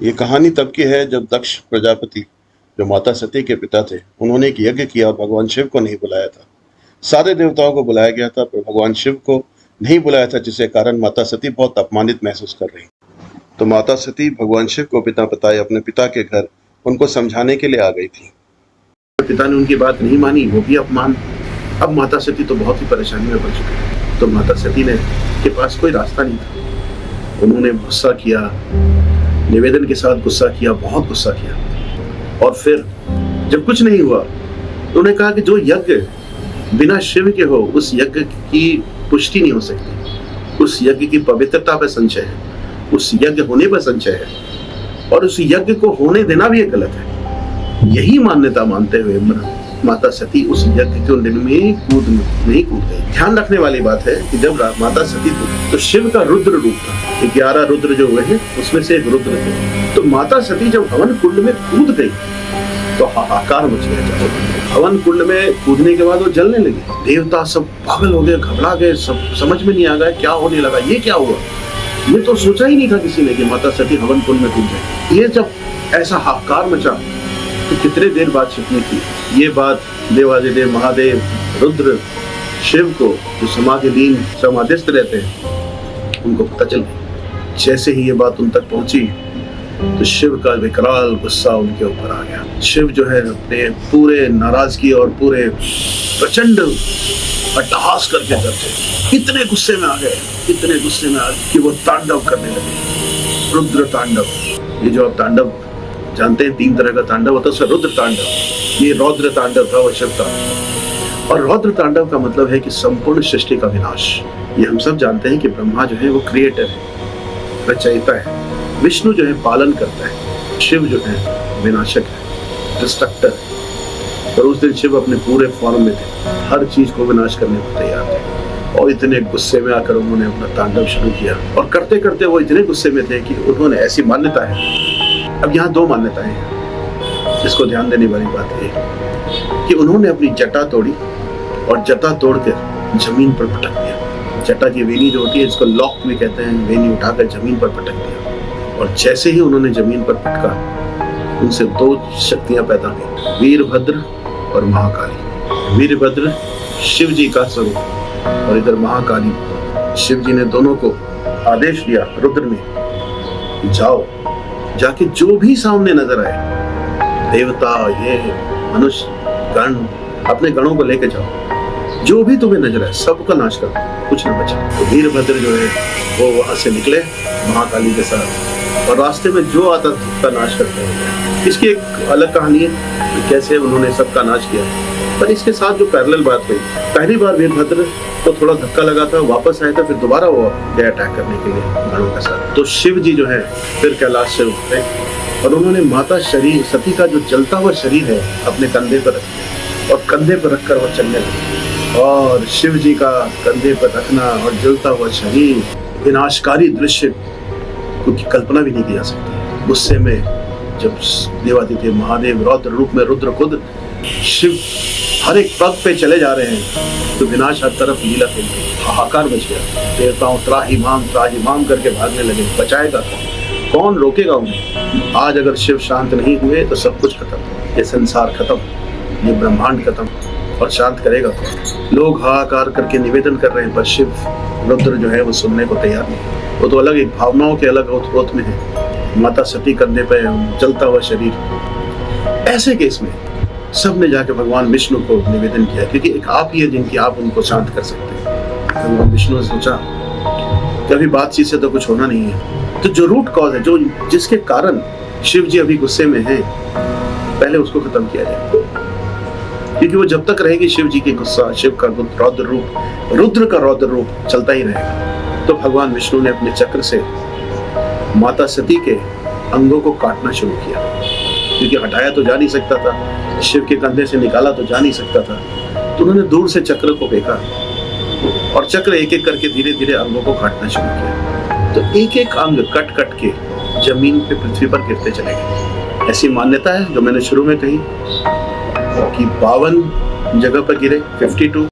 ये कहानी तब की है जब दक्ष प्रजापति, जो माता सती के पिता थे, उन्होंने एक यज्ञ किया और भगवान शिव को नहीं बुलाया था। सारे देवताओं को बुलाया गया था पर भगवान शिव को नहीं बुलाया था, जिसके कारण माता सती बहुत अपमानित महसूस कर रही। तो माता सती भगवान शिव को बिना बताए अपने पिता के घर उनको समझाने के लिए आ गई थी। पिता ने उनकी बात नहीं मानी, वो भी अपमान। अब माता सती तो बहुत ही परेशानी में पड़ चुकी थी। तो माता सती ने के पास कोई रास्ता नहीं था। उन्होंने गुस्सा किया, निवेदन के साथ गुस्सा किया, बहुत गुस्सा किया। और फिर जब कुछ नहीं हुआ, उन्होंने कहा कि जो यज्ञ बिना शिव के हो, उस यज्ञ की पुष्टि नहीं हो सकती। उस यज्ञ की पवित्रता पर संशय है, उस यज्ञ होने पर संशय है, और उस यज्ञ को होने देना भी गलत है। यही मान्यता मानते हुए माता सती उस यज्ञ के दिन में नहीं कूद गई। ध्यान रखने वाली बात है कि जब माता सती तो शिव का रुद्र रूप था। 11 रुद्र जो हुए हैं उसमें से एक रुद्र थे। तो माता सती जब हवन कुंड में कूद गई तो हाहाकार मच गया। हवन कुंड में कूदने के बाद वो जलने लगी। देवता सब पागल हो गए, घबरा गए, सब समझ में नहीं आ गया क्या होने लगा, ये क्या हुआ। ये तो सोचा ही नहीं था किसी ने कि माता सती हवन कुंड में कूद गई। ये जब ऐसा हाहाकार मचा तो कितने देर बाद छिपनी थी ये बात देवाधिदेव महादेव रुद्र शिव को, जो समाधिस्थ रहते हैं, उनको पता चल गई। जैसे ही ये बात उन तक पहुंची तो शिव का विकराल गुस्सा उनके ऊपर आ गया। शिव जो है अपने पूरे नाराजगी और पूरे प्रचंड अट्टहास करके करते इतने गुस्से में आ गए कि वो तांडव करने लगे। रुद्र तांडव। ये जो आप तांडव जानते हैं, 3 तरह का तांडव होता है, उसका रुद्र तांडव। ये रौद्र तांडव था, वो शिव था। और रौद्र तांडव का मतलब है कि संपूर्ण सृष्टि का विनाश। ये हम सब जानते हैं कि ब्रह्मा जो है वो क्रिएटर है, रचयिता है। विष्णु जो है पालन करता है। शिव जो है विनाशक है, डिस्ट्रक्टर है। और उस दिन शिव अपने पूरे फॉर्म में थे, हर चीज को विनाश करने को तैयार थे। और इतने गुस्से में आकर उन्होंने अपना तांडव शुरू किया। और करते करते वो इतने गुस्से में थे कि उन्होंने, ऐसी मान्यता है, अब यहाँ 2 मान्यताएं हैं जिसको ध्यान देने वाली बात है कि उन्होंने अपनी जटा तोड़ी और जटा तोड़कर जमीन पर पटक दिया। जटा की वेनी जो होती है, इसको लॉक भी कहते हैं, वेनी उठाकर जमीन पर पटक दिया। और जैसे ही उन्होंने जमीन पर पटका, उनसे 2 शक्तियां पैदा हुई, वीरभद्र और महाकाली। वीरभद्र शिव जी का स्वरूप और इधर महाकाली। शिव जी ने दोनों को आदेश दिया, रुद्र ने, जाओ जाके जो भी सामने नजर आए, देवता, ये मनुष्य गण, अपने गणों को लेके जाओ, जो भी तुम्हें नजर आए सबका नाश करो, कुछ न बचा। तो वीरभद्र जो है वो वहां से निकले महाकाली के साथ, और रास्ते में जो आता सबका नाश करते हैं। इसकी एक अलग कहानी है कि कैसे उन्होंने सबका नाश किया। पर इसके साथ जो पैरेलल बात हुई, पहली बार वीरभद्र को थोड़ा धक्का लगा था, वापस आया था, फिर दोबारा वो गए अटैक करने के लिए गणों के साथ। तो शिव जी जो है फिर कैलाश से उठे और उन्होंने माता सती का जो जलता हुआ शरीर है अपने कंधे पर रख दिया, और कंधे पर रखकर वो चलने लगे। और शिव जी का कंधे पर रखना और जलता हुआ शरीर, विनाशकारी दृश्य क्योंकि कल्पना भी नहीं की जा सकती। गुस्से में जब देवादिदेव महादेव रौद्र रूप में रुद्र खुद शिव हर एक पग पे चले जा रहे हैं, तो विनाश हर तरफ लीला खेल गई। हाहाकार मच गया। देवताओं त्राहिमाम करके भागने लगे। बचाएगा कौन, रोकेगा उन्हें? आज अगर शिव शांत नहीं हुए तो सब कुछ खत्म, ये संसार खत्म, ये ब्रह्मांड खत्म। और शांत करेगा कौन? लोग हाहाकार करके निवेदन कर रहे हैं, पर शिव रुद्र जो है वो सुनने को तैयार नहीं। वो तो अलग एक भावनाओं के अलग ओत में है। माता सती कंधे पे जलता हुआ शरीर। ऐसे केस में सबने जाके भगवान विष्णु को निवेदन किया, क्योंकि एक आप ही है जिनकी आप उनको शांत कर सकते हैं। भगवान विष्णु ने सोचा कि अभी बातचीत से तो कुछ होना नहीं है, तो जो रूट कॉज है, जो जिसके कारण शिव जी अभी गुस्से में हैं, पहले उसको खत्म किया जाए। क्योंकि वो जब तक रहेगी शिव जी की गुस्सा, शिव का रौद्र रूप, रुद्र का रौद्र रूप चलता ही रहेगा। तो भगवान विष्णु ने अपने चक्र से माता सती के अंगों को काटना शुरू किया, क्योंकि हटाया तो जा नहीं सकता था, शिव के कंधे से निकाला तो जा नहीं सकता था। तो उन्होंने दूर से चक्र को फेंका और चक्र एक एक करके धीरे धीरे अंगों को काटना शुरू किया। तो एक एक अंग कट कट के जमीन पे, पृथ्वी पर गिरते चले गए। ऐसी मान्यता है जो मैंने शुरू में कही कि 52 जगह पर गिरे, 52